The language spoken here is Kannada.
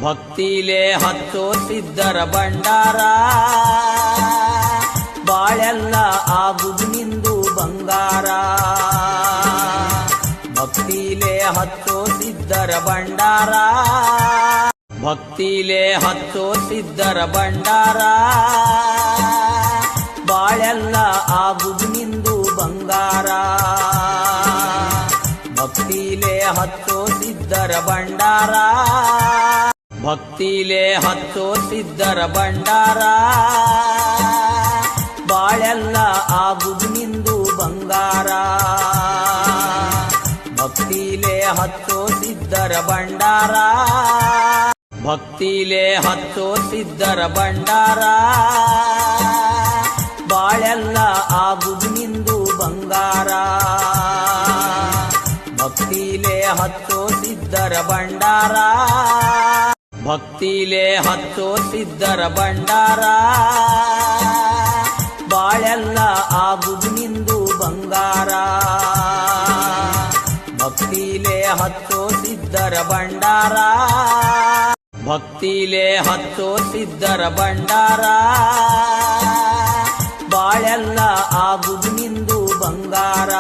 ಭಕ್ತಿಲೇ ಹತ್ತೋ ಸಿದ್ಧರ ಭಂಡಾರ, ಬಾಳೆಲ್ಲ ಆಗುದು ನಿಂದು ಬಂಗಾರ. ಭಕ್ತಿಲೇ ಹತ್ತೋ ಸಿದ್ಧರ ಭಂಡಾರ, ಭಕ್ತಿಲೇ ಹತ್ತೋ ಸಿದ್ಧರ ಭಂಡಾರ, ಬಾಳೆಲ್ಲ ಆಗುದು ನಿಂದು ಬಂಗಾರ. ಭಕ್ತಿಲೇ ಹತ್ತೋ ಸಿದ್ಧರ ಭಂಡಾರ, ಭಕ್ತಿಲೇ ಹತ್ತೋ ಸಿದ್ಧರ ಭಂಡಾರ, ಬಾಳೆಲ್ಲ ಆಗುದು ನಿಂದು ಬಂಗಾರ. ಭಕ್ತಿಲೇ ಹತ್ತೋ ಸಿದ್ಧರ ಭಂಡಾರ, ಭಕ್ತಿಲೇ ಹತ್ತೋ ಸಿದ್ಧರ ಭಂಡಾರ, ಬಾಳೆಲ್ಲ ಆಗುದು ನಿಂದು ಬಂಗಾರ. ಭಕ್ತಿಲೇ ಹತ್ತೋ ಸಿದ್ಧರ ಭಂಡಾರ, ಭಕ್ತಿಲೇ ಹತ್ತೋ ಸಿದ್ಧರ ಭಂಡಾರ, ಬಾಳೆಲ್ಲ ಆಗುದು ನಿಂದು ಬಂಗಾರ. ಭಕ್ತಿಲೇ ಹತ್ತೋ ಸಿದ್ಧರ ಭಂಡಾರ, ಭಕ್ತಿಲೇ ಹತ್ತೋ ಸಿದ್ಧರ ಭಂಡಾರ, ಬಾಳೆಲ್ಲ ಆಗುದು ನಿಂದು ಬಂಗಾರ.